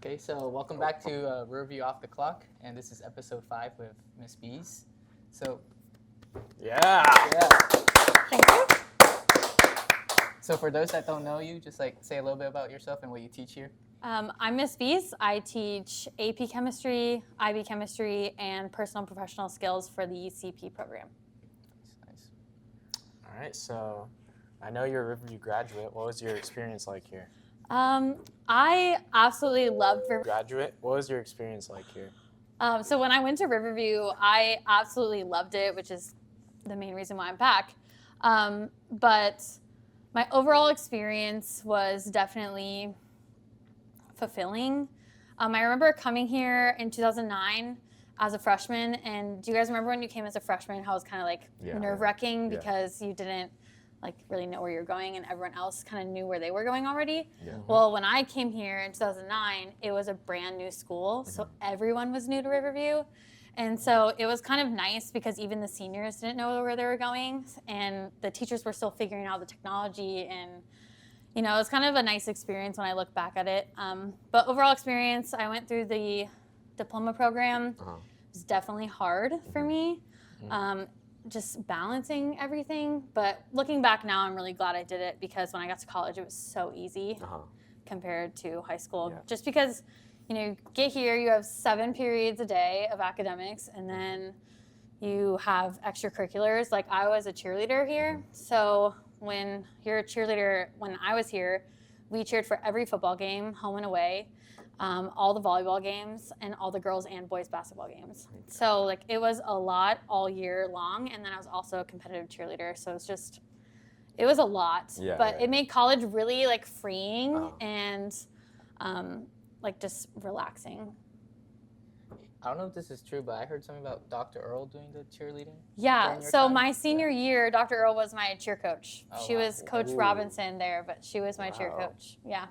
Okay, so welcome back to Riverview Off the Clock, and this is episode 5 with Miss Bies. So, Yeah. Thank you. So for those that don't know you, just like say a little bit about yourself and what you teach here. I'm Miss Bies. I teach AP Chemistry, IB Chemistry, and Personal and Professional Skills for the CP program. Nice. All right, so I know you're a Riverview graduate. What was your experience like here? I absolutely loved Riverview. Graduate, what was your experience like here? So when I went to Riverview, I absolutely loved it, which is the main reason why I'm back. But my overall experience was definitely fulfilling. I remember coming here in 2009 as a freshman, and do you guys remember when you came as a freshman how it was kind of like nerve-wracking because you didn't like really know where you're going and everyone else kind of knew where they were going already? Yeah. Well, when I came here in 2009, it was a brand new school, so everyone was new to Riverview. And so it was kind of nice because even the seniors didn't know where they were going, and the teachers were still figuring out the technology, and you know, it was kind of a nice experience when I look back at it. But overall experience, I went through the diploma program. It was definitely hard for me, just balancing everything. But looking back now, I'm really glad I did it because when I got to college, it was so easy compared to high school. Yeah. Just because, you know, you get here, you have 7 periods a day of academics, and then you have extracurriculars. Like I was a cheerleader here, so when you're a cheerleader, when I was here, we cheered for every football game, home and away, all the volleyball games, and all the girls and boys basketball games. So like it was a lot all year long, and then I was also a competitive cheerleader, so it was a lot. It made college really like freeing and like just relaxing. I don't know if this is true, but I heard something about Dr. Earl doing the cheerleading. Yeah, so my senior year, Dr. Earl was my cheer coach. She was Coach Robinson there, but she was my cheer coach. Yeah.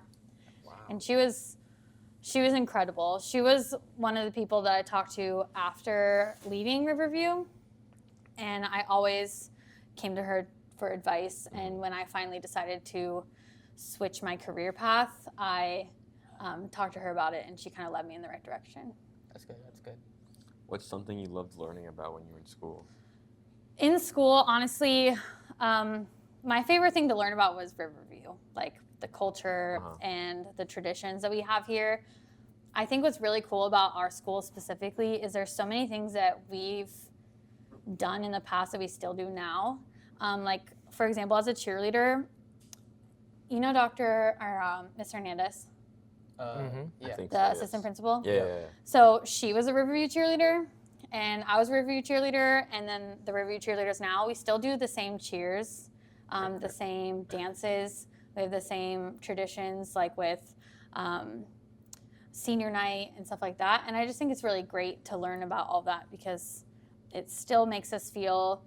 Wow. And she was incredible. She was one of the people that I talked to after leaving Riverview, and I always came to her for advice. And when I finally decided to switch my career path, I talked to her about it, and she kind of led me in the right direction. That's good. What's something you loved learning about when you were in school? In school, honestly, my favorite thing to learn about was Riverview, like the culture and the traditions that we have here. I think what's really cool about our school specifically is there's so many things that we've done in the past that we still do now. Like, for example, as a cheerleader, you know Miss Hernandez? The assistant principal? Yeah. So she was a Riverview cheerleader, and I was a Riverview cheerleader, and then the Riverview cheerleaders now, we still do the same cheers, the same dances. We have the same traditions, like with senior night and stuff like that. And I just think it's really great to learn about all that because it still makes us feel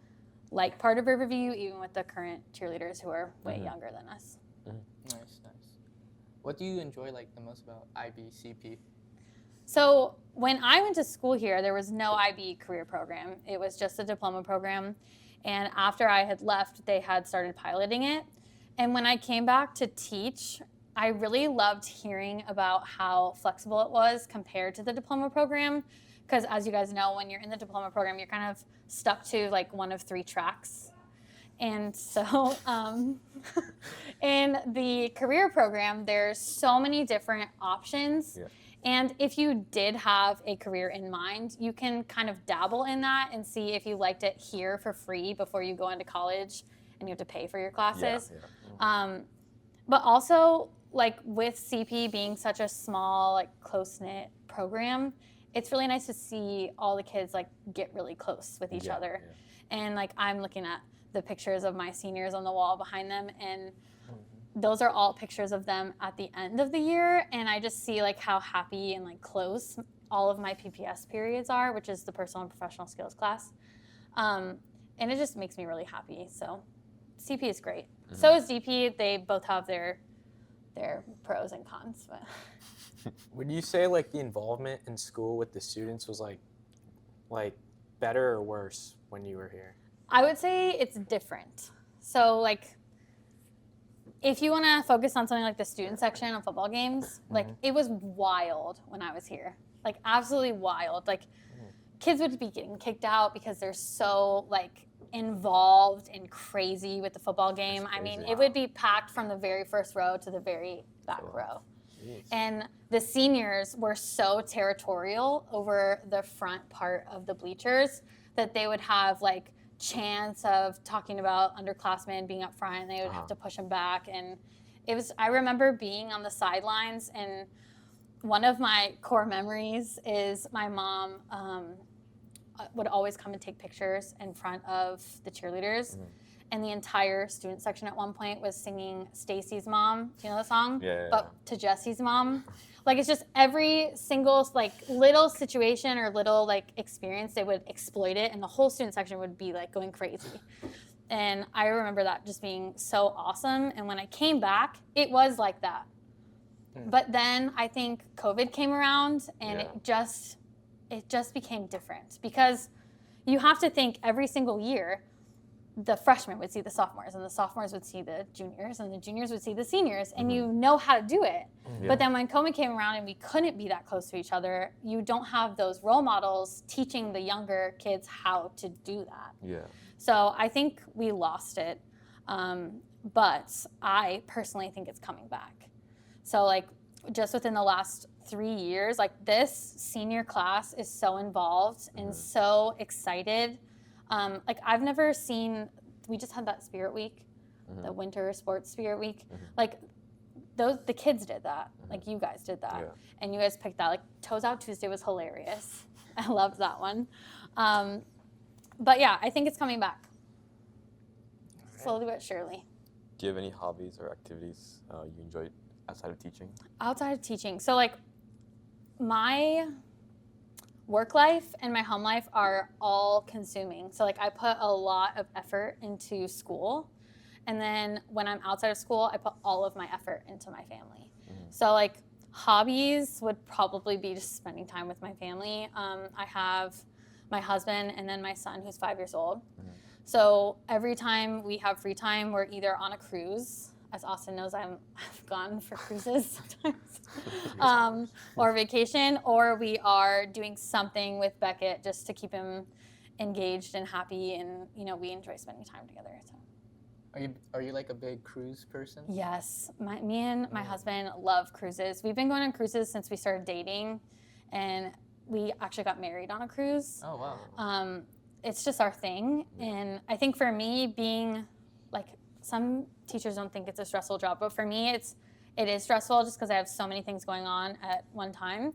like part of Riverview, even with the current cheerleaders who are way younger than us. Nice. What do you enjoy like the most about IB-CP? So when I went to school here, there was no IB career program. It was just a diploma program. And after I had left, they had started piloting it. And when I came back to teach, I really loved hearing about how flexible it was compared to the diploma program. Because as you guys know, when you're in the diploma program, you're kind of stuck to like one of 3 tracks. And so in the career program, there's so many different options. Yeah. And if you did have a career in mind, you can kind of dabble in that and see if you liked it here for free before you go into college and you have to pay for your classes. But also, like with CP being such a small, like close-knit program, it's really nice to see all the kids like get really close with each other. Yeah. And like I'm looking at the pictures of my seniors on the wall behind them, and those are all pictures of them at the end of the year, and I just see like how happy and like close all of my PPS periods are, which is the personal and professional skills class, and it just makes me really happy. So CP is great. So is DP. They both have their pros and cons. But would you say like the involvement in school with the students was like better or worse when you were here? I would say it's different. So like if you want to focus on something like the student section of football games, like it was wild when I was here, like absolutely wild. Like kids would be getting kicked out because they're so like involved and crazy with the football game. I mean, it would be packed from the very first row to the very back row. Jeez. And the seniors were so territorial over the front part of the bleachers that they would have like chants of talking about underclassmen being up front, and they would have to push them back. And it was, I remember being on the sidelines, and one of my core memories is my mom would always come and take pictures in front of the cheerleaders. And the entire student section at one point was singing Stacy's Mom, you know the song? Yeah. But to Jesse's mom. Like, it's just every single like little situation or little like experience, they would exploit it, and the whole student section would be like going crazy. And I remember that just being so awesome. And when I came back, it was like that. But then I think COVID came around, and it just became different, because you have to think every single year the freshmen would see the sophomores, and the sophomores would see the juniors, and the juniors would see the seniors, and you know how to do it. But then when COVID came around and we couldn't be that close to each other, you don't have those role models teaching the younger kids how to do that. Yeah. So I think we lost it. But I personally think it's coming back. So like just within the last 3 years, like this senior class is so involved and so excited. Like I've never seen, we just had that Spirit Week, the winter sports Spirit Week. Like the kids did that, like you guys did that. And you guys picked that. Like Toes Out Tuesday was hilarious. I loved that one. But yeah, I think it's coming back. Slowly but surely. Do you have any hobbies or activities you enjoy outside of teaching? Outside of teaching. So like my work life and my home life are all consuming. So like I put a lot of effort into school, and then when I'm outside of school, I put all of my effort into my family. So like hobbies would probably be just spending time with my family. I have my husband and then my son who's 5 years old. So every time we have free time, we're either on a cruise. As Austin knows, I've gone for cruises sometimes, or vacation, or we are doing something with Beckett just to keep him engaged and happy, and you know, we enjoy spending time together. So. Are you like a big cruise person? Yes, me and my husband love cruises. We've been going on cruises since we started dating, and we actually got married on a cruise. Oh wow. It's just our thing, and I think for me, being like, some teachers don't think it's a stressful job, but for me, it is stressful just because I have so many things going on at one time.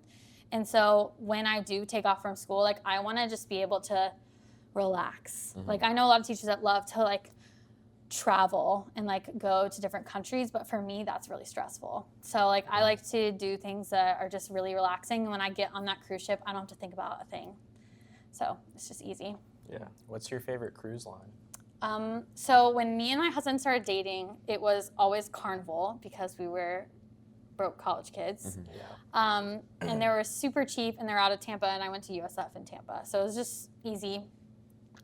And so when I do take off from school, like I want to just be able to relax. Like I know a lot of teachers that love to like travel and like go to different countries, but for me, that's really stressful. So like I like to do things that are just really relaxing. And when I get on that cruise ship, I don't have to think about a thing. So it's just easy. Yeah. What's your favorite cruise line? So when me and my husband started dating, it was always Carnival because we were broke college kids. And they were super cheap, and they're out of Tampa, and I went to USF in Tampa. So it was just easy.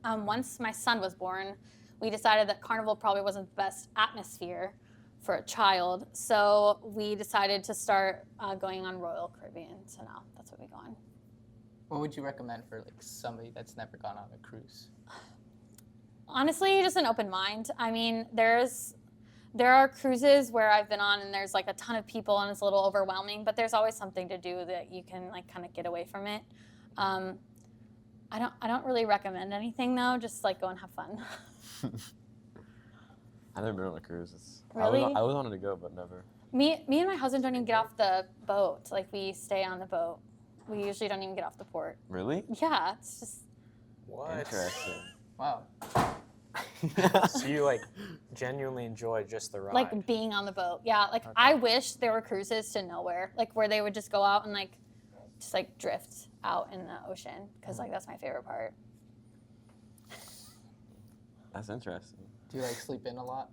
Once my son was born, we decided that Carnival probably wasn't the best atmosphere for a child. So we decided to start going on Royal Caribbean. So now that's what we go on. What would you recommend for like somebody that's never gone on a cruise? Honestly, just an open mind. I mean, there are cruises where I've been on and there's like a ton of people and it's a little overwhelming, but there's always something to do that you can like kind of get away from it. I don't really recommend anything though, just like go and have fun. I've never been on a cruise. Really? I was wanted to go, but never. Me and my husband don't even get off the boat. Like we stay on the boat. We usually don't even get off the port. Really? Yeah, it's just. What? Interesting. Wow. So you like genuinely enjoy just the ride? Like being on the boat. Yeah, like I wish there were cruises to nowhere, like where they would just go out and like just like drift out in the ocean, because like that's my favorite part. That's interesting. Do you like sleep in a lot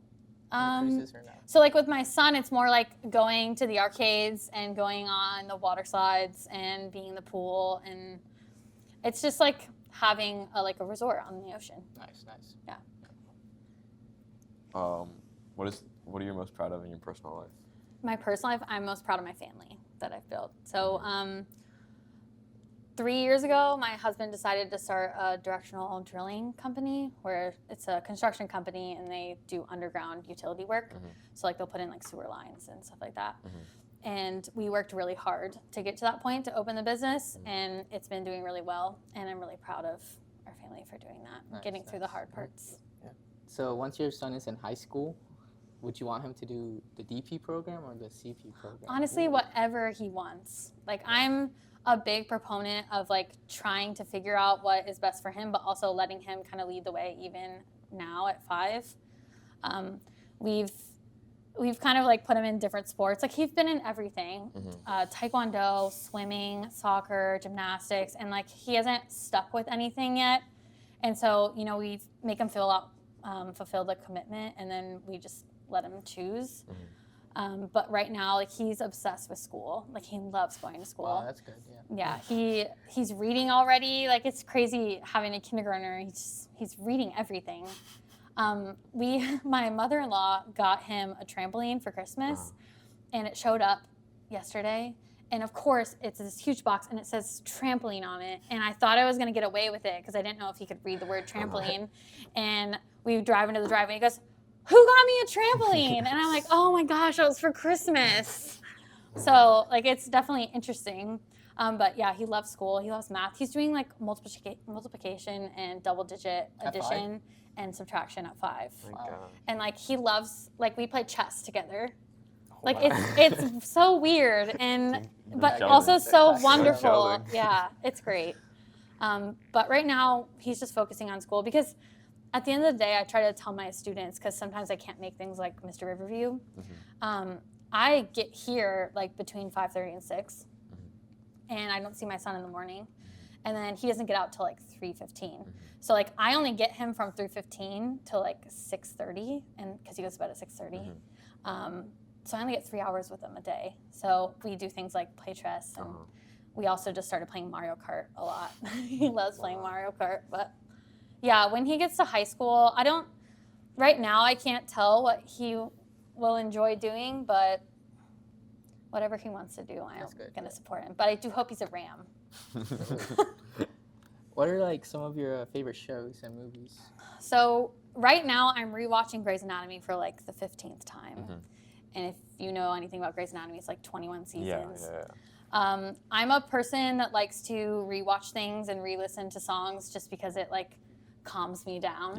on cruises or not? So like with my son, it's more like going to the arcades and going on the water slides and being in the pool, and it's just like having a resort on the ocean. Nice. Yeah. What are you most proud of in your personal life? My personal life, I'm most proud of my family that I've built. So 3 years ago, my husband decided to start a directional drilling company where it's a construction company and they do underground utility work. So like they'll put in like sewer lines and stuff like that. And we worked really hard to get to that point to open the business, and it's been doing really well. And I'm really proud of our family for doing that, getting through the hard parts. Yeah. So once your son is in high school, would you want him to do the DP program or the CP program? Honestly, whatever he wants. Like I'm a big proponent of like trying to figure out what is best for him, but also letting him kind of lead the way even now at 5. We've kind of like put him in different sports. Like he's been in everything, taekwondo, swimming, soccer, gymnastics, and like he hasn't stuck with anything yet. And so, you know, we make him fulfill the commitment, and then we just let him choose. But right now, like he's obsessed with school. Like he loves going to school. Wow, that's good. Yeah. Yeah, he's reading already. Like it's crazy having a kindergartner. He's reading everything. My mother-in-law got him a trampoline for Christmas, and it showed up yesterday. And of course, it's this huge box, and it says trampoline on it. And I thought I was gonna get away with it because I didn't know if he could read the word trampoline. And we drive into the driveway, and he goes, "Who got me a trampoline?" And I'm like, "Oh my gosh, it was for Christmas." So like, it's definitely interesting. But yeah, he loves school. He loves math. He's doing like multiplication and double-digit addition and subtraction at 5. And like he loves, like we play chess together. Like it's so weird and but also so wonderful. Yeah, it's great. But right now he's just focusing on school because at the end of the day, I try to tell my students, because sometimes I can't make things like Mr. Riverview. I get here like between 5:30 and 6, and I don't see my son in the morning, and then he doesn't get out till like 3:15. So like I only get him from 3:15 to like 6:30, and because he goes to bed at 6:30. So I only get 3 hours with him a day. So we do things like play chess, and we also just started playing Mario Kart a lot. He loves playing Mario Kart, but yeah, when he gets to high school, right now I can't tell what he will enjoy doing, but whatever he wants to do, I'm going to support him. But I do hope he's a Ram. What are like some of your favorite shows and movies? So right now I'm rewatching Grey's Anatomy for like the 15th time. And if you know anything about Grey's Anatomy, it's like 21 seasons. I'm a person that likes to rewatch things and re-listen to songs just because it like calms me down.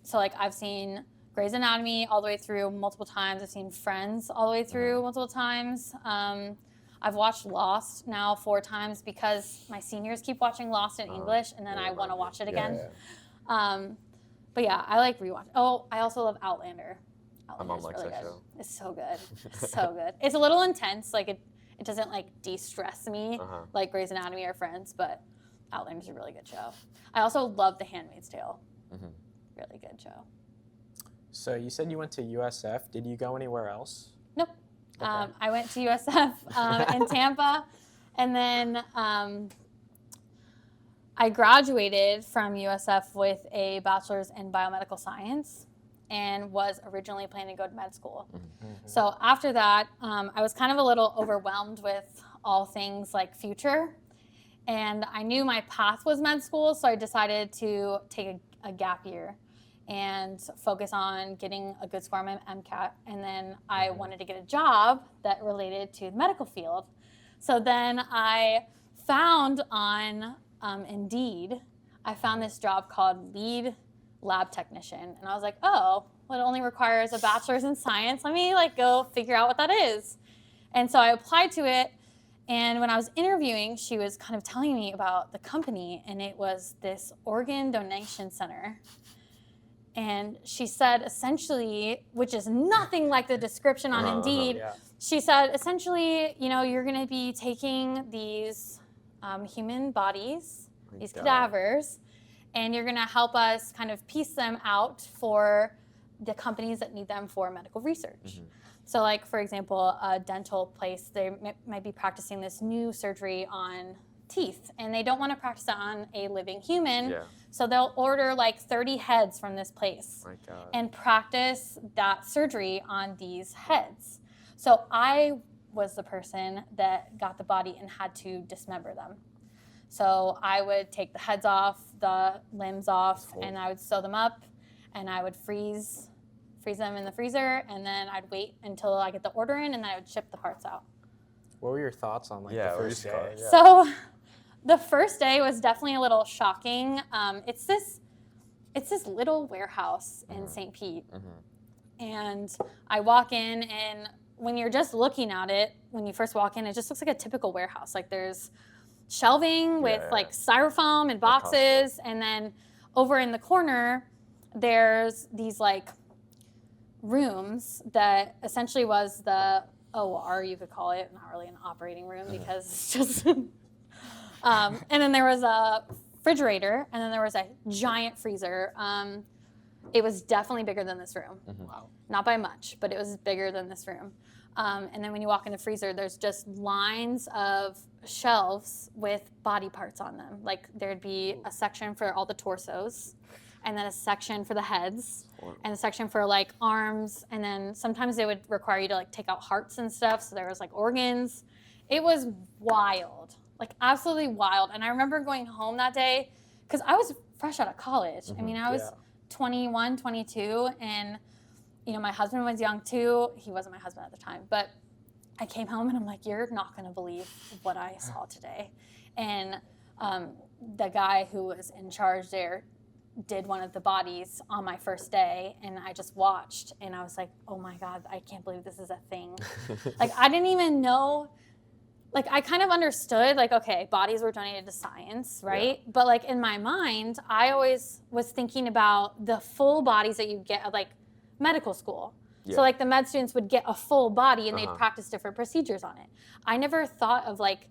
So like I've seen Grey's Anatomy all the way through multiple times. I've seen Friends all the way through multiple times. I've watched Lost now 4 times because my seniors keep watching Lost in English, and then I want to watch it again. But yeah, I like rewatch. Oh, I also love Outlander. My mom likes that show. It's so good. So good. It's a little intense. Like it doesn't like de-stress me like Grey's Anatomy or Friends, but Outlander's a really good show. I also love The Handmaid's Tale. Really good show. So you said you went to USF. Did you go anywhere else? Nope. Okay. I went to USF in Tampa, and then I graduated from USF with a bachelor's in biomedical science and was originally planning to go to med school. So after that, I was kind of a little overwhelmed with all things like future, and I knew my path was med school, so I decided to take a gap year and focus on getting a good score on my MCAT. And then I wanted to get a job that related to the medical field. So then I found on Indeed, I found this job called lead lab technician. And I was like, oh, well, it only requires a bachelor's in science. Let me like go figure out what that is. And so I applied to it. And when I was interviewing, she was kind of telling me about the company, and it was this organ donation center. And she said essentially, which is nothing like the description on Indeed, she said essentially, you know, you're going to be taking these human bodies, these cadavers, and you're going to help us kind of piece them out for the companies that need them for medical research. So like, for example, a dental place, they might be practicing this new surgery on teeth, and they don't want to practice it on a living human So they'll order like 30 heads from this place My God. and practice that surgery on these heads. So I was the person that got the body and had to dismember them. So I would take the heads off, the limbs off, and I would sew them up, and I would freeze them in the freezer, and then I'd wait until I get the order in, and then I would ship the parts out. What were your thoughts on like Yeah, the what were first your day? thoughts? Yeah. So the first day was definitely a little shocking. It's this little warehouse in St. Pete, and I walk in, and when you're just looking at it, when you first walk in, it just looks like a typical warehouse. Like there's shelving with like styrofoam and boxes, and then over in the corner, there's these like rooms that essentially was the OR, you could call it, not really an operating room because it's just. And then there was a refrigerator, and then there was a giant freezer. It was definitely bigger than this room. Wow. Not by much, but it was bigger than this room. And then when you walk in the freezer, there's just lines of shelves with body parts on them. Like there'd be a section for all the torsos, and then a section for the heads, and a section for like arms, and then sometimes they would require you to like take out hearts and stuff, so there was like organs. It was wild, like absolutely wild. And I remember going home that day, because I was fresh out of college. I mean, I was 21, 22, and you know, my husband was young too. He wasn't my husband at the time, but I came home and I'm like, you're not gonna believe what I saw today. And the guy who was in charge there did one of the bodies on my first day, and I just watched, and I was like, oh my God, I can't believe this is a thing. Like, I didn't even know, like, I kind of understood, like, okay, bodies were donated to science, right? But like in my mind, I always was thinking about the full bodies that you get at like medical school. So like the med students would get a full body and they'd practice different procedures on it. I never thought of like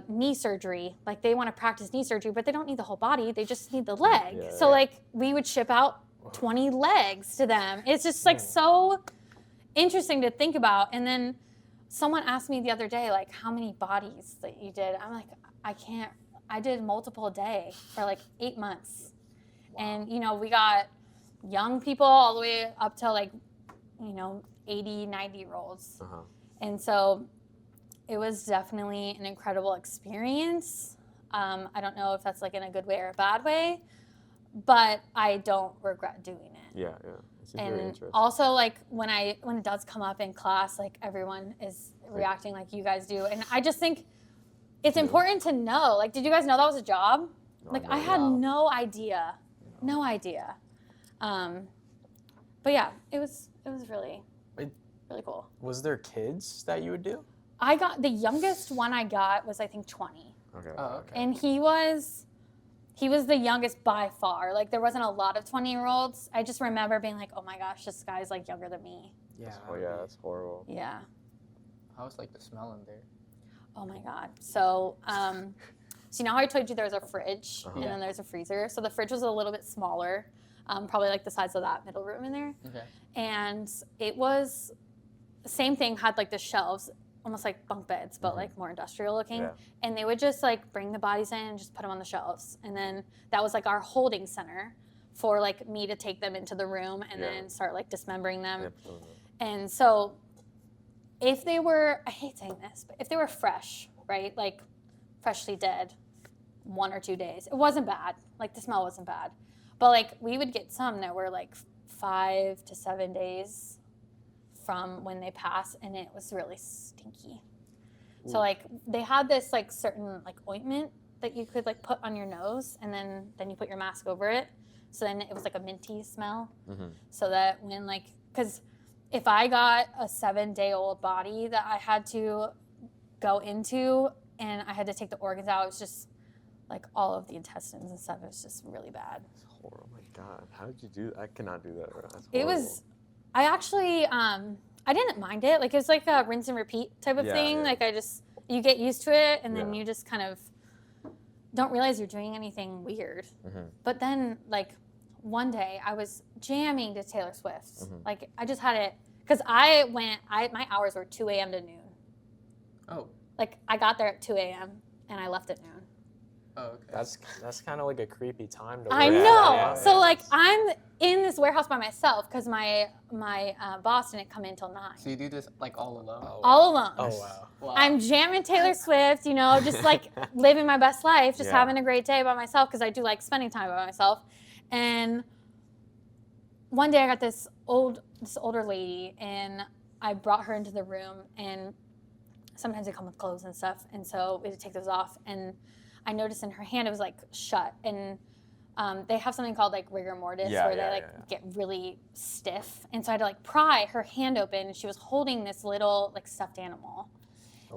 knee surgery. Like they want to practice knee surgery, but they don't need the whole body. They just need the leg. So like we would ship out 20 legs to them. It's just like so interesting to think about. And then someone asked me the other day, like, how many bodies that you did? I'm like, I did multiple a day for like 8 months. And, you know, we got young people all the way up to like, you know, 80, 90-year-olds. And so it was definitely an incredible experience. I don't know if that's like in a good way or a bad way, but I don't regret doing it. Yeah. It's very And interesting. also like when it does come up in class, like everyone is reacting like you guys do. And I just think it's important to know, like, did you guys know that was a job? Like I had no idea. No idea. But yeah, it was really cool. Was there kids that you would do? I got the youngest one I got was I think 20. Okay. Okay. And he was the youngest by far. Like there wasn't a lot of 20-year-olds. I just remember being like, oh my gosh, this guy's like younger than me. Yeah. Oh yeah, that's horrible. Yeah. How was like the smell in there? Oh my God. So so you know how I told you there's a fridge and then there's a freezer? So the fridge was a little bit smaller, probably like the size of that middle room in there. Okay. And it was the same thing, had like the shelves, almost like bunk beds, but like more industrial looking. Yeah. And they would just like bring the bodies in and just put them on the shelves. And then that was like our holding center for like me to take them into the room and then start like dismembering them. And so if they were, I hate saying this, but if they were fresh, right? Like freshly dead, 1 or 2 days, it wasn't bad. Like the smell wasn't bad. But like we would get some that were like 5 to 7 days from when they pass, and it was really stinky. So like they had this like certain like ointment that you could like put on your nose, and then you put your mask over it. So then it was like a minty smell. So that when like, because if I got a 7-day-old body that I had to go into and I had to take the organs out, it was just like all of the intestines and stuff. It was just really bad. It's horrible. Oh my God, how did you do? I cannot do that. That's It horrible. was, I actually, I didn't mind it. Like it was like a rinse and repeat type of thing. Yeah. Like you get used to it, and then Yeah. you just kind of don't realize you're doing anything weird. But then like one day I was jamming to Taylor Swift. Like I just had it, because my hours were 2 a.m. to noon. Oh. Like I got there at 2 a.m. and I left at noon. Oh, okay. That's kind of like a creepy time to I work. know. Yeah. So like I'm in this warehouse by myself because my boss didn't come in till 9. So you do this like all alone? Oh, All alone. Oh wow. Wow. I'm jamming Taylor Swift, you know, just like living my best life, just Yeah. having a great day by myself because I do like spending time by myself. And one day I got this older lady, and I brought her into the room, and sometimes they come with clothes and stuff, and so we had to take those off. And I noticed in her hand it was like shut, and they have something called like rigor mortis Yeah, where yeah, they like yeah. get really stiff, and so I had to like pry her hand open, and she was holding this little like stuffed animal,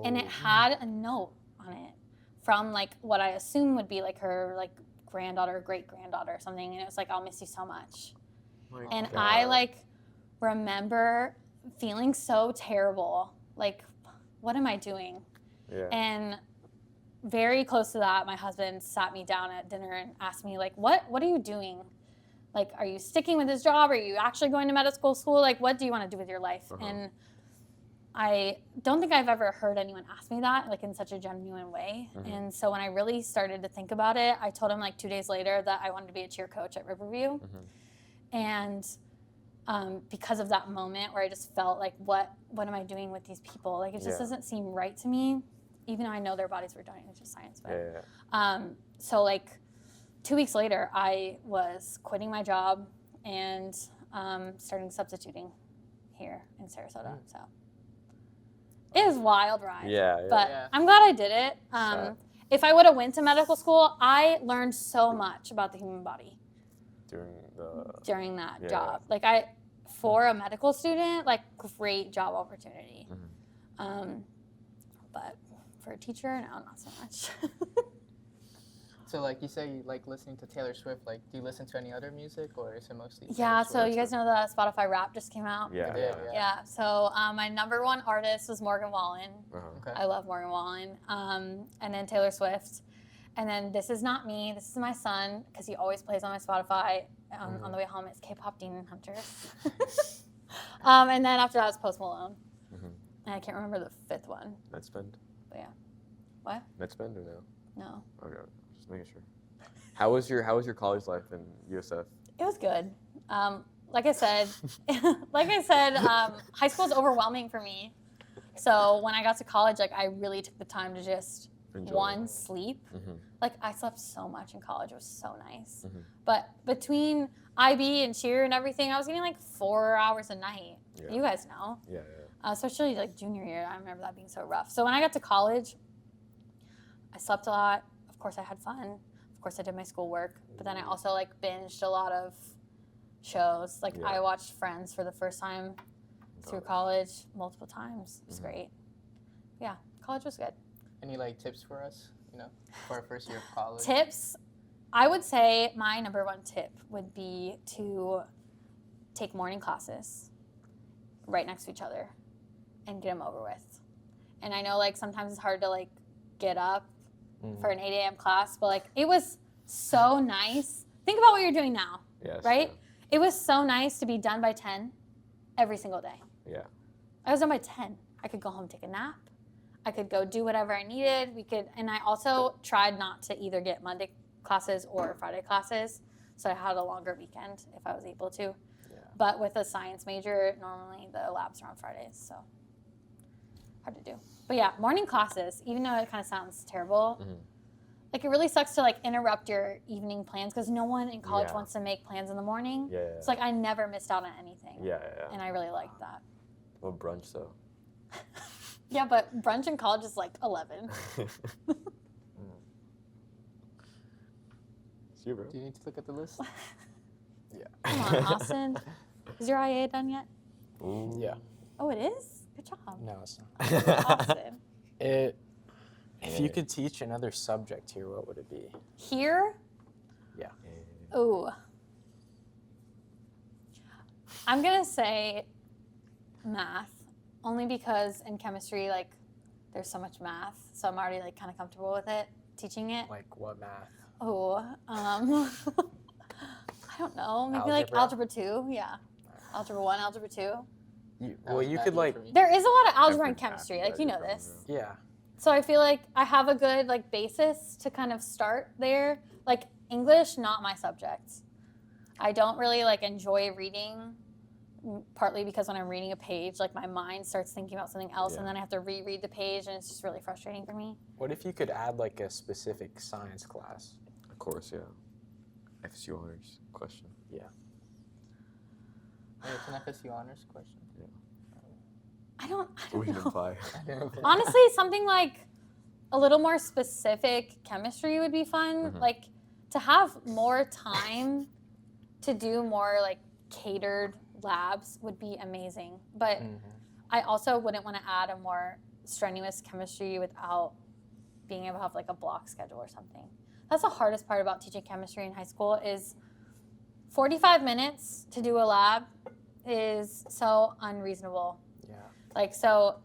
and it had a note on it from like what I assume would be like her like granddaughter or great granddaughter or something, and it was like, "I'll miss you so much." My And God. I like remember feeling so terrible, like, what am I doing? Yeah. And very close to that, my husband sat me down at dinner and asked me, like, what are you doing? Like, are you sticking with this job? Are you actually going to medical school? Like, what do you want to do with your life? Uh-huh. And I don't think I've ever heard anyone ask me that, like, in such a genuine way. Mhm. And so when I really started to think about it, I told him, like, 2 days later that I wanted to be a cheer coach at Riverview. Mhm. And because of that moment where I just felt like, what am I doing with these people? Like, it just Yeah. doesn't seem right to me, even though I know their bodies were dying. It's just science. But, Yeah. so, like, 2 weeks later, I was quitting my job and starting substituting here in Sarasota. So it was a wild ride. Yeah. But Yeah. I'm glad I did it. Sad. If I would have went to medical school, I learned so much about the human body During during that Yeah. job. Like for a medical student, like great job opportunity. But for a teacher, no, not so much. So like you say you like listening to Taylor Swift, like do you listen to any other music or is it mostly Taylor Yeah, so Swift? you guys know the Spotify Wrap just came out? Yeah. Yeah. Yeah, so my number one artist was Morgan Wallen. Uh-huh. Okay. I love Morgan Wallen. And then Taylor Swift. And then This Is Not Me. This is my son, because he always plays on my Spotify on the way home. It's K-pop Demon Hunters. And then after that was Post Malone. Mhm. And I can't remember the fifth one. Net spend? But yeah. What? Net spend or no? No. Okay. Just making sure. How was your college life in USF? It was good. Like I said, high school is overwhelming for me. So when I got to college, like I really took the time to just Enjoy. sleep. Mhm. Like I slept so much in college. It was so nice. Mhm. But between IB and cheer and everything, I was getting like 4 hours a night. Yeah. You guys know. Yeah. Especially like junior year. I remember that being so rough. So when I got to college, I slept a lot. Of course, I had fun. Of course, I did my schoolwork. But then I also like binged a lot of shows. Like Yeah. I watched Friends for the first time through college multiple times. It was great. Yeah, college was good. Any like tips for us, you know, for our first year of college? Tips, I would say my number one tip would be to take morning classes right next to each other and get them over with. And I know like sometimes it's hard to like get up for an 8 a.m. class, but like it was so nice. Think about what you're doing now, Yes. right? It was so nice to be done by 10 every single day. Yeah. I was done by 10. I could go home, take a nap. I could go do whatever I needed. And I also tried not to either get Monday classes or Friday classes, so I had a longer weekend if I was able to. Yeah. But with a science major, normally the labs are on Fridays, so hard to do. But yeah, morning classes, even though it kind of sounds terrible, like it really sucks to like interrupt your evening plans because no one in college Yeah. wants to make plans in the morning. Yeah. It's like I never missed out on anything. Yeah. And I really liked that. Well, brunch though. Yeah, but brunch in college is like 11. See you, bro. Do you need to look at the list? Come on, Austin. Is your IA done yet? Ooh. Yeah. Oh, it is? Good job. No, it's not. Austin. If you could teach another subject here, what would it be? Here? Yeah. Ooh. I'm going to say math, only because in chemistry, like, there's so much math, so I'm already, like, kind of comfortable with it, teaching it. Like what math? Oh, I don't know. Maybe, like, Algebra? algebra 2. Yeah. Algebra 1, algebra 2. You That was you bad could news like for me. There is a lot of algebra in Every math chemistry. is Like, you know algebra, this. yeah. So I feel like I have a good like basis to kind of start there. Like English, not my subject. I don't really like enjoy reading, partly because when I'm reading a page, like my mind starts thinking about something else, and then I have to reread the page, and it's just really frustrating for me. What if you could add like a specific science class? Of course, yeah. FSU honors question. Yeah. Hey, it's an FSU honors question. I don't We can know. imply. Honestly, something like a little more specific chemistry would be fun. Mhm. Like to have more time to do more like catered labs would be amazing. But I also wouldn't want to add a more strenuous chemistry without being able to have like a block schedule or something. That's the hardest part about teaching chemistry in high school is 45 minutes to do a lab is so unreasonable. Yeah. Like, so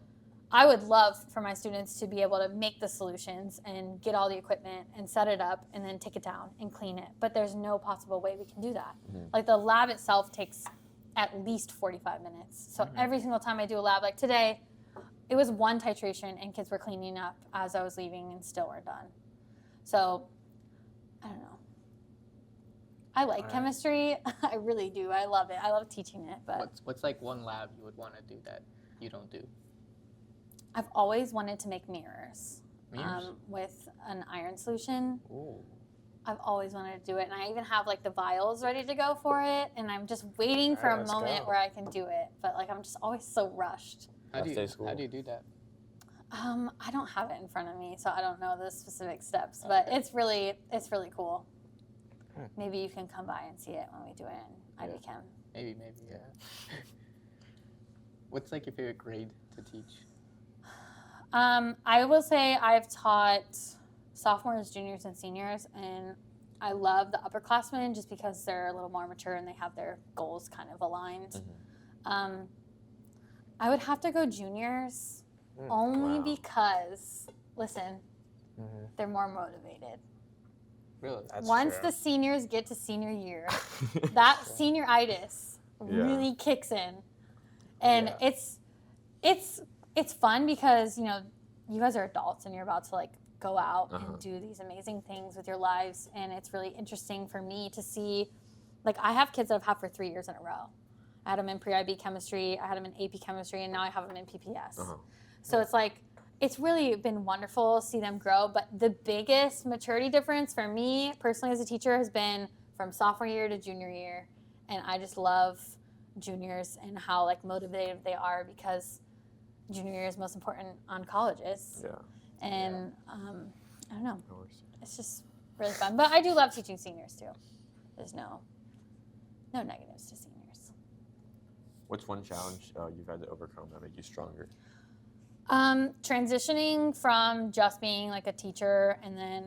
I would love for my students to be able to make the solutions and get all the equipment and set it up and then take it down and clean it. But there's no possible way we can do that. Like the lab itself takes at least 45 minutes. So every single time I do a lab, like today, it was one titration and kids were cleaning up as I was leaving and still weren't done. So, I don't know. I like Alright. chemistry. I really do. I love it. I love teaching it. But What's like one lab you would want to do that you don't do? I've always wanted to make mirrors. Mirrors? With an iron solution. Ooh. I've always wanted to do it, and I even have like the vials ready to go for it, and I'm just waiting for Alright, a let's moment go. where I can do it. But like I'm just always so rushed. How do Last day you of school. how do you do that? I don't have it in front of me, so I don't know the specific steps. But it's really cool. Maybe you can come by and see it when we do it in IB Chem. Maybe, yeah. What's like your favorite grade to teach? I will say I've taught sophomores, juniors, and seniors, and I love the upperclassmen just because they're a little more mature and they have their goals kind of aligned. I would have to go juniors only Wow. because, listen, they're more motivated. Really? That's Once true. the seniors get to senior year, that senioritis Yeah. really kicks in, and Yeah. it's fun because you know you guys are adults and you're about to like go out Uh-huh. and do these amazing things with your lives, and it's really interesting for me to see. Like I have kids that I've had for 3 years in a row. I had them in pre-IB chemistry, I had them in AP chemistry, and now I have them in PPS. Uh-huh. So it's like, it's really been wonderful to see them grow. But the biggest maturity difference for me personally as a teacher has been from sophomore year to junior year. And I just love juniors and how like motivated they are because junior year is most important on colleges. Yeah. And I don't know, No worries. it's just really fun. But I do love teaching seniors too. There's no negatives to seniors. What's one challenge you've had to overcome that made you stronger? Transitioning from just being like a teacher and then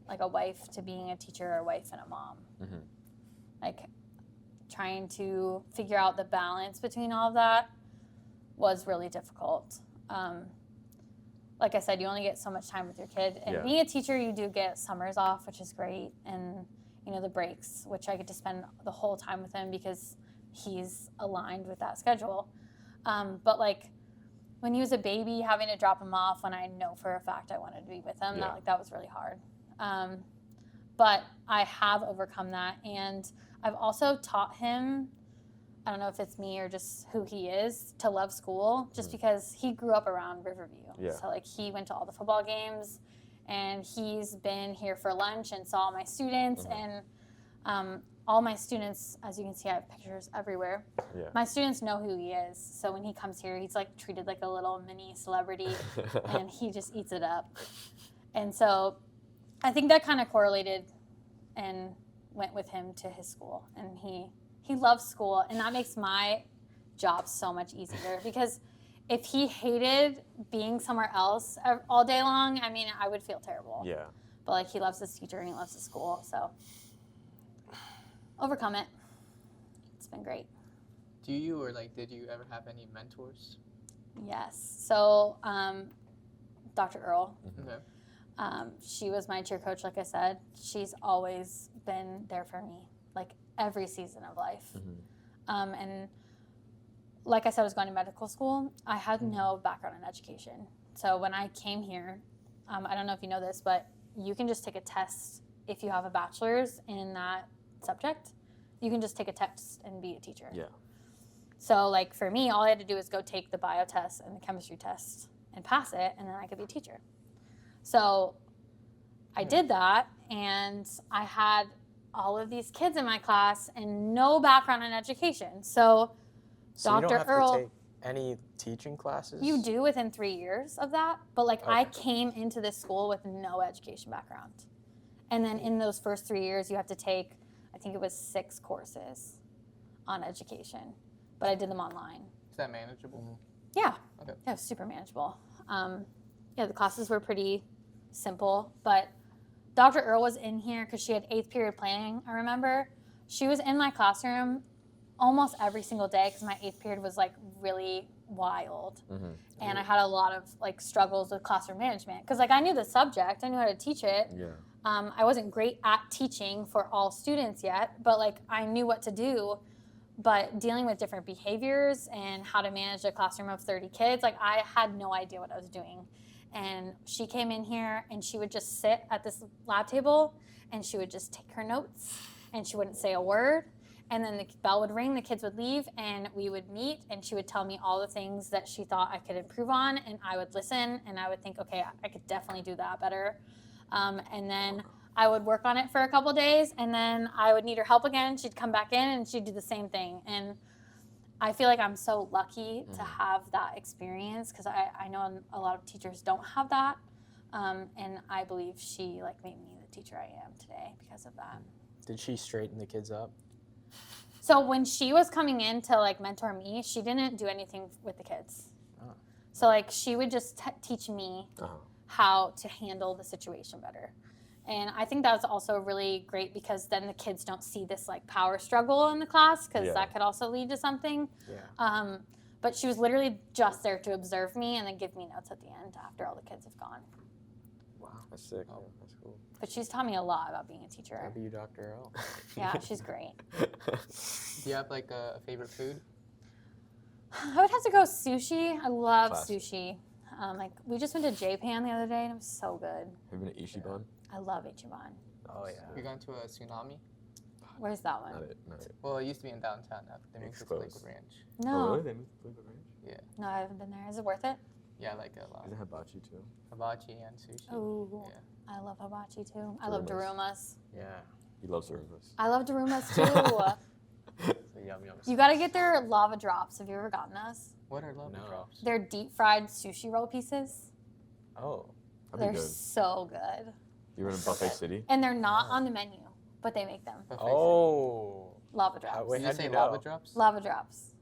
like a wife to being a teacher, a wife, and a mom. Like trying to figure out the balance between all of that was really difficult. Like I said, you only get so much time with your kid. And Yeah. being a teacher, you do get summers off, which is great. And, you know, the breaks, which I get to spend the whole time with him because he's aligned with that schedule. But like when he was a baby, having to drop him off when I know for a fact I wanted to be with him, Yeah. that was really hard. But I have overcome that. And I've also taught him, I don't know if it's me or just who he is, to love school just because he grew up around Riverview. Yeah. So like he went to all the football games and he's been here for lunch and saw all my students and all my students, as you can see, I have pictures everywhere. Yeah. My students know who he is. So when he comes here, he's like treated like a little mini celebrity and he just eats it up. And so I think that kind of correlated and went with him to his school. And he loves school, and that makes my job so much easier because if he hated being somewhere else all day long, I mean, I would feel terrible. Yeah. But like he loves his teacher and he loves his school, so overcome it. It's been great. Do you or like did you ever have any mentors? Yes. So Dr. Earl, Okay. she was my cheer coach, like I said. She's always been there for me, like every season of life. And like I said, I was going to medical school. I had no background in education. So when I came here, I don't know if you know this, but you can just take a test if you have a bachelor's in that subject. You can just take a test and be a teacher. Yeah. So like for me, all I had to do was go take the bio test and the chemistry test and pass it, and then I could be a teacher. So I did that, and I had all of these kids in my class and no background in education. So So you don't Dr. have Earl, to take any teaching classes? you do within 3 years of that, but like I Okay. came into this school with no education background. And then in those first 3 years, you have to take, I think it was 6 courses on education, but I did them online. Is that manageable? Yeah, Okay. it was super manageable. Yeah, the classes were pretty simple, but Dr. Earl was in here because she had 8th period planning, I remember. She was in my classroom almost every single day because my 8th period was like really wild. Mm-hmm. And I had a lot of like struggles with classroom management because like I knew the subject, I knew how to teach it. Yeah. I wasn't great at teaching for all students yet, but like I knew what to do. But dealing with different behaviors and how to manage a classroom of 30 kids, like I had no idea what I was doing. And she came in here and she would just sit at this lab table and she would just take her notes and she wouldn't say a word. And then the bell would ring, the kids would leave, and we would meet, and she would tell me all the things that she thought I could improve on, and I would listen, and I would think, okay, I could definitely do that better. And then I would work on it for a couple days, and then I would need her help again. She'd come back in, and she'd do the same thing. And I feel like I'm so lucky to have that experience because I know a lot of teachers don't have that. And I believe she like made me the teacher I am today because of that. Did she straighten the kids up? So when she was coming in to like mentor me, she didn't do anything with the kids. Oh. So like she would just teach me Uh-huh. how to handle the situation better. And I think that's also really great because then the kids don't see this like power struggle in the class because Yeah. that could also lead to something. Yeah. But she was literally just there to observe me and then give me notes at the end after all the kids have gone. Wow. That's sick. Oh. Yeah, that's cool. But she's taught me a lot about being a teacher. W. Dr. Earl. Yeah, she's great. Do you have like a favorite food? I would have to go sushi. I love Classic. sushi. Like we just went to Japan the other day and it was so good. Have you been to Ichiban? I love Ichiban. Oh, yeah. You're going to a tsunami? Where's that one? Not it. Not it. Well, it used to be in downtown. Now they moved It's it to Lakewood closed. Ranch. No, Oh, really? They moved to Lakewood Ranch? no, I haven't been there. Is it worth it? Yeah, like a lot. Is it hibachi too? Hibachi and sushi. Oh, Yeah. I love hibachi too. I love Darumas. darumas. Yeah. He loves Cerberus. I love darumas too. So yum yum. You got to get their lava drops. Have you ever gotten those? What are lava No. drops? They're deep fried sushi roll pieces. Oh. That'd They're be good. so good. You were in Buffet City? And they're not on the menu, but they make them. Buffet Oh. Lava drops. wait, Did you how'd say you lava know? drops? Lava drops.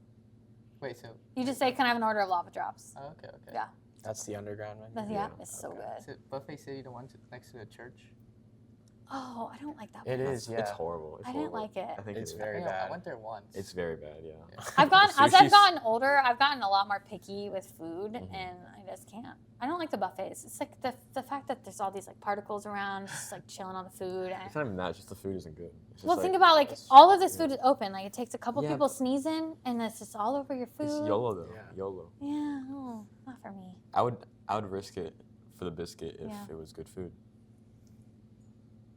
Wait, so You just say, can I have an order of lava drops? oh, okay. Yeah. That's the underground menu. Yeah, Yeah. it's so Okay. Is good. it Buffet City the one next to the church? Oh, I don't like that It one. is, yeah. It's horrible. It's I didn't horrible. like it. I think It's it- very I bad. went there once. It's very bad, yeah. Yeah. I've gotten as I've Sushi's- gotten older, I've gotten a lot more picky with food, Mhm. and I just can't. I don't like the buffets. It's like the fact that there's all these like particles around, just like chilling on the food. It's not even that. It's just the food isn't good. It's just Well, like, think about like it's- all of this yeah. food is open. Like it takes a couple Yeah, people sneezing, and it's just all over your food. It's YOLO though. Yeah. YOLO. Yeah, oh, not for me. I would risk it for the biscuit if Yeah. it was good food.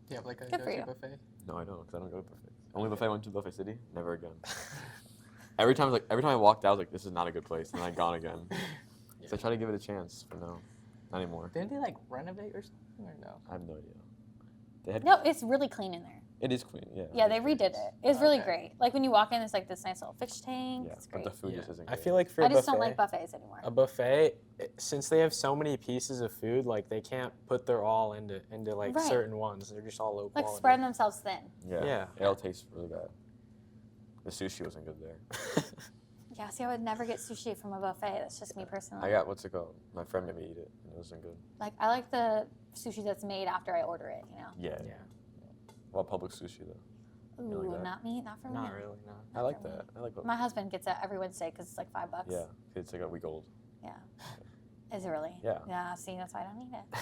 Do you have like a Good for go-to you. buffet? No, I don't, because I don't go to buffets. Only buffet I went to Buffet City. Never again. every time I walked out, I was like, this is not a good place, and then I gone again. So I try to give it a chance, but no, not anymore. Didn't they like renovate or something or no? I have no idea. They had No, it's really clean in there. It is clean, yeah. Yeah, they redid it. It's really Okay. great. Like when you walk in, there's like this nice little fish tank. Yeah, It's but great. the food Yeah. just isn't I good. feel like for I a just buffet, don't like buffets anymore. a buffet, since they have so many pieces of food, like they can't put their all into like Right. certain ones. They're just all low Like quality. spreading themselves thin. Yeah. Yeah. It tastes really bad. The sushi wasn't good there. Yeah, see, I would never get sushi from a buffet. That's just me personally. I got, what's it called? My friend made me eat it, and it wasn't good. Like I like the sushi that's made after I order it. You know. Yeah. Yeah. Well, public sushi though. Ooh, like that? not me. Not for me. Not really, no. I like that. I like. My husband gets it every Wednesday because it's like $5. Yeah, it's like a week old. Is it really? Yeah. Yeah. See, that's why I don't eat it.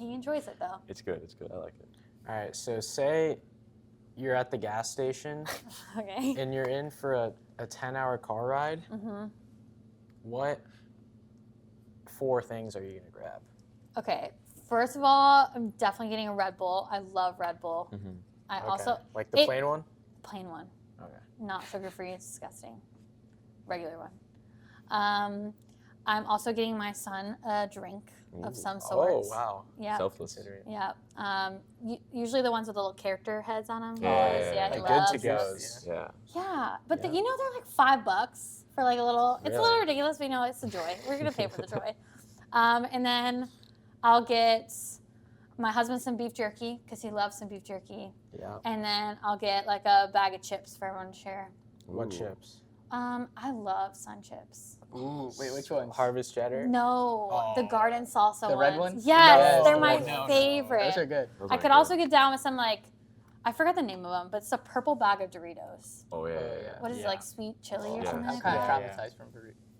He enjoys it though. It's good. It's good. I like it. All right, so say you're at the gas station Okay. and you're in for a 10-hour car ride. Mhm. What 4 things are you gonna grab? Okay, first of all, I'm definitely getting a Red Bull. I love Red Bull. Mhm. I Okay. also like the it- plain one. plain one, Okay. not sugar-free. It's disgusting. Regular one. I'm also getting my son a drink of Ooh. some sort. Oh wow. Yeah. Selfless. Considering. Yeah. Usually the ones with the little character heads on them. Yeah. he Like loves good to goes. Yeah. Yeah, but Yeah. You know they're like $5 for like a little. It's a little Really? ridiculous, but you know it's a joy. We're gonna pay for the joy. And then I'll get my husband some beef jerky because he loves some beef jerky. Yeah. And then I'll get like a bag of chips for everyone to share. What Ooh. chips? I love Sun chips. Ooh, wait, which ones? Harvest cheddar. No, the Oh. garden salsa The ones. red ones? Yes, Yes, they're the my red ones. favorite. Those are good. Those I aren't could good. also get down with some like, I forgot the name of them, but it's a purple bag of Doritos. Oh yeah. Oh, yeah, yeah. yeah. What is it, Yeah. like sweet chili or Yeah. something I'm like kind of that? Yeah. traumatized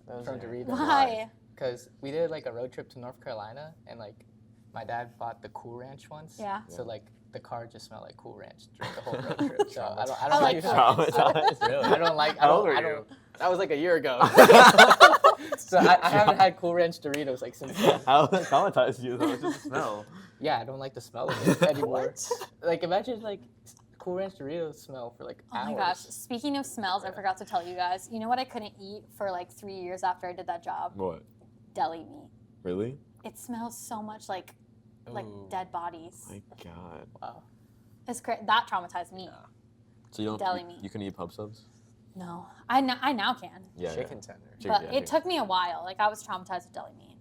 Those from are- Doritos. Why? Because we did like a road trip to North Carolina, and like my dad bought the Cool Ranch ones. Yeah. So like the car just smelled like Cool Ranch during the whole road trip. So I don't I like like Cool it. Ranch. Really? I don't like. I How don't, old are I you? don't, That was like a year ago. So I haven't had Cool Ranch Doritos like since then. How that traumatized you though? It's just the smell. Yeah, I don't like the smell of it anymore. Like imagine like Cool Ranch Doritos smell for like Oh hours. my gosh. Speaking of smells, I Yeah. forgot to tell you guys. You know what I couldn't eat for like 3 years after I did that job? What? Deli meat. Really? It smells so much like Ooh. dead bodies. My God. Wow. It's that traumatized me. So you don't. Deli you, meat. you can eat pub subs? No, I now can. Yeah. Chicken yeah. tender. Chicken- But yeah, it chicken. took me a while. Like I was traumatized with deli meat.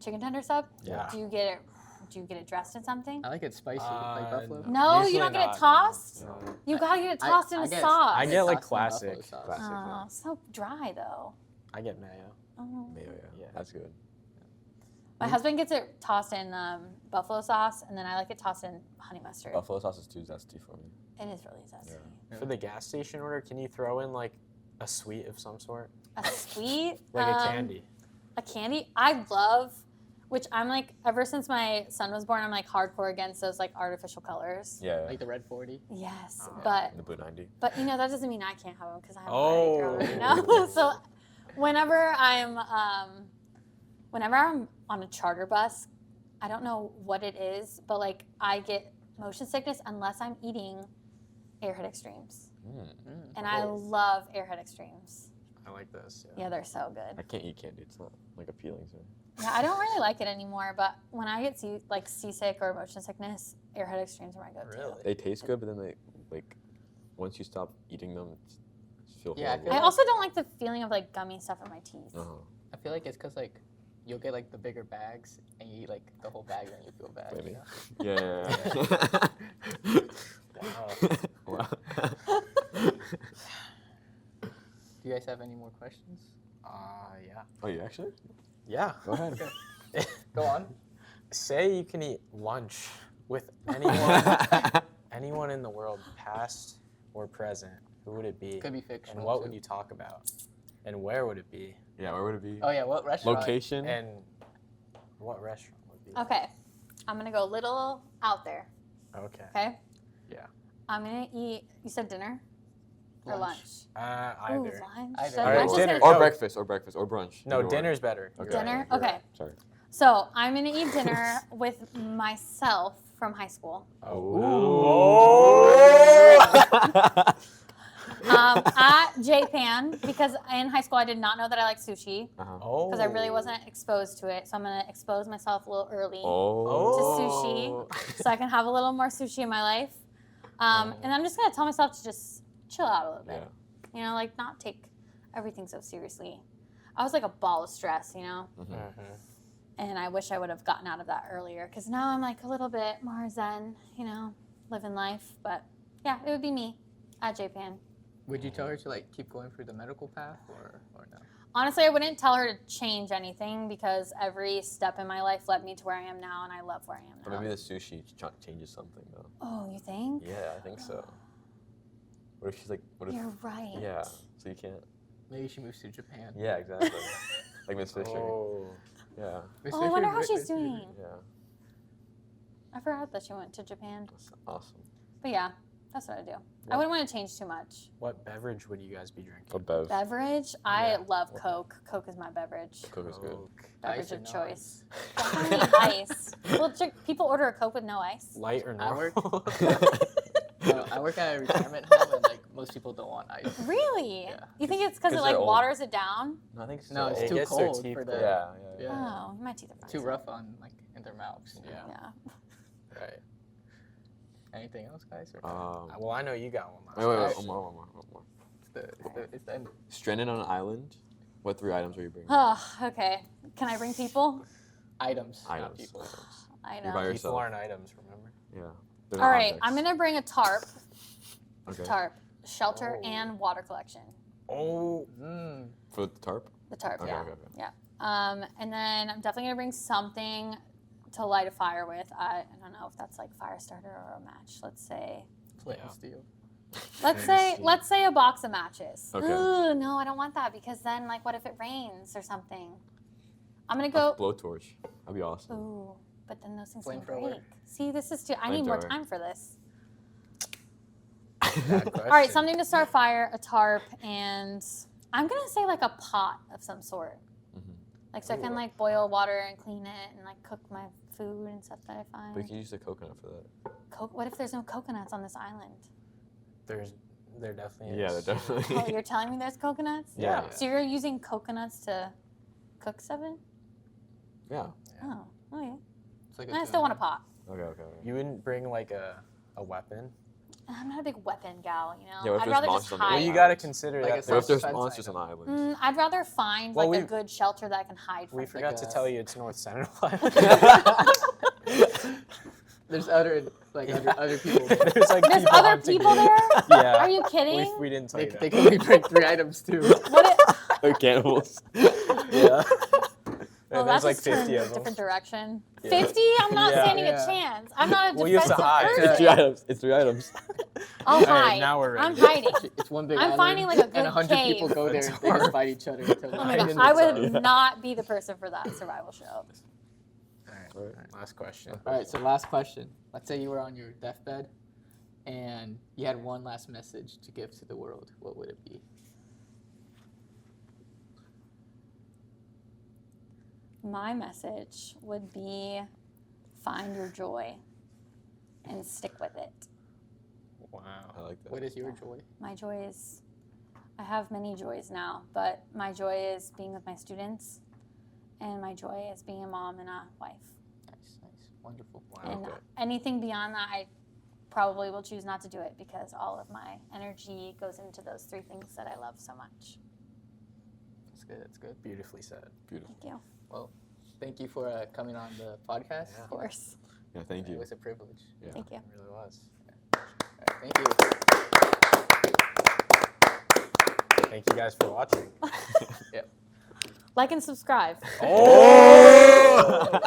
Chicken tender sub? Yeah. Do you get it? Do you get it dressed in something? I like it spicy, like buffalo. No, Usually you don't get not, it tossed. no. You gotta get it tossed in a get- sauce. I get, like, tossed in buffalo classic. sauce. Classic. Oh, so dry though. I get mayo. Oh. Mayo, yeah. Yeah. That's good. My husband gets it tossed in buffalo sauce, and then I like it tossed in honey mustard. Buffalo sauce is too zesty for me. It is really zesty. Yeah. For the gas station order, can you throw in like a sweet of some sort? A sweet, Like a candy. A candy I love, which I'm like ever since my son was born, I'm like hardcore against those like artificial colors. Yeah. Like the Red 40. Yes, Oh. but the Blue 90. you know that doesn't mean I can't have them because I have Oh. a girl, you know. So whenever I'm on a charter bus, I don't know what it is, but like I get motion sickness unless I'm eating Airhead Extremes, and I love Airhead Extremes. I like this. Yeah, they're so good. I can't eat candy. It's not like appealing to me. Yeah, I don't really like it anymore, but when I get seasick or motion sickness, Airhead Extremes are my go-to. Really? They taste good, but then they like once you stop eating them, it's feel Yeah, I horrible. feel I also don't like the feeling of like gummy stuff in my teeth. Uh-huh. I feel like it's because like you'll get like the bigger bags and you eat like the whole bag and you feel bad. Maybe. You know? Yeah. Wow. Wow. Do you guys have any more questions? Yeah. Oh, you actually? Yeah. Go ahead. Go on. Say you can eat lunch with anyone in the world, past or present. Who would it be? Could be fictional. And what too. would you talk about? And where would it be? Yeah, where would it be? Oh yeah, what restaurant? Location? And what restaurant would be? Okay, I'm gonna go a little out there. Okay. Okay. Yeah. I'm gonna eat. You said dinner or lunch? Either. Ooh, lunch. Either. So All right, lunch is dinner. gonna- Or No. breakfast, or brunch. No, Either one. dinner's better. Okay. Dinner? You're right. Okay. Sorry. So I'm gonna eat dinner with myself from high school. At Japan, because in high school I did not know that I like sushi Uh-huh. Oh. because I really wasn't exposed to it. So I'm gonna expose myself a little early Oh. so I can have a little more sushi in my life. And I'm just gonna tell myself to just chill out a little bit. Yeah. You know, like not take everything so seriously. I was like a ball of stress, you know, Mhm. and I wish I would have gotten out of that earlier because now I'm like a little bit more zen, you know, living life. But yeah, it would be me at Japan. Would you tell her to like keep going through the medical path or no? Honestly, I wouldn't tell her to change anything because every step in my life led me to where I am now, and I love where I am But now. maybe the sushi changes something though. Oh, you think? Yeah, I think so. What if she's like, what if? You're right. Yeah. So you can't. Maybe she moves to Japan. Yeah, exactly. Like Miss Fisher. Oh. Yeah. Miss Oh, I wonder Fisher, how Miss she's Fisher. doing. Yeah. I forgot that she went to Japan. That's awesome. But yeah, That's what I do. I wouldn't want to change too much. What beverage would you guys be drinking? A bev. Beverage? I Yeah. love Coke. Coke is my beverage. Coke is good. Coke. Beverage Ice or of no choice. Definitely ice. Well, people order a Coke with no ice. Light or I work- normal? I work at a retirement home, and like most people don't want ice. Really? Yeah. You think it's because it 'Cause like they're old. waters it down? No, I think so. No, it's It too gets their cold teeth for the. cold. Yeah. Yeah. Oh, my teeth are fine. Too rough on like in their mouths. Yeah. Yeah. Right. Anything else, guys? Or Well, I know you got one. last Wait, one question. more. it's the end. Stranded on an island. What 3 items are you bringing? Oh, okay. Can I bring people? Items. Not Items. people. I You're know. by People yourself. aren't items, remember? Yeah. They're All not right, objects. I'm gonna bring a tarp. Okay. Tarp, shelter, Oh. and water collection. Oh, For the tarp. The tarp, Okay. yeah. Okay. And then I'm definitely gonna bring something to light a fire with. I don't know if that's like fire starter or a match. Let's say Flint Yeah. and steel. let's say a box of matches. Okay. Ooh, no, I don't want that because then like what if it rains or something? I'm gonna A go. blowtorch. That'd be awesome. Ooh, but then those things will Flamethrower. break. See, this is too. I need more Flamethrower. time for this. bad All right, question. something to start a fire, a tarp, and I'm gonna say like a pot of some sort. Mhm. Like so I can Ooh. like boil water and clean it and like cook my food and stuff that I But you find. can use the coconut for that. What if there's no coconuts on this island? There definitely Yeah, is. they're definitely. Oh, you're telling me there's coconuts? Yeah. So you're using coconuts to cook stuff in? Yeah. Oh, okay. It's like I still want a pot. Okay. You wouldn't bring like a weapon? I'm not a big weapon gal, you know. Yeah, what if I'd there's rather just monsters on the hide. Well, you island? got to consider Like that. a What if there's Defense monsters on item. the island? I'd rather find Well, like a we- good shelter that I can hide from. We forgot to a- tell you it's North Central Island. There's other people. There's like There's people other hunting people you. there? Yeah. Are you kidding? We didn't tell They, you that. they can only bring 3 items too. What if, They're cannibals. Yeah. well, There's that like just turned 50 a of them. different direction. Yeah. 50? I'm not Yeah. standing Yeah. a chance. I'm not a Well, you have to defensive hide. It's person. 3 items. It's 3 items. I'll All right, hide. now we're I'm ready. hiding. It's one big I'm island, finding, like, a good and 100 people cave. go there and they just fight each other until Oh my the gosh, end I of the would song. not be the person for that survival show. All right. Last question. All right, so last question. Let's say you were on your deathbed and you had one last message to give to the world. What would it be? My message would be find your joy and stick with it. Wow. I like that. What is your joy? My joy is, I have many joys now, but my joy is being with my students, and my joy is being a mom and a wife. Nice, wonderful. Wow. And Okay. anything beyond that, I probably will choose not to do it because all of my energy goes into those 3 things that I love so much. That's good. That's good. Beautifully said. Beautiful. Thank you. Well, thank you for coming on the podcast. Yeah. Of course. Yeah, thank It you. was a privilege. Yeah. Thank you. It really was. All right, thank you. Thank you guys for watching. Like and subscribe. Oh!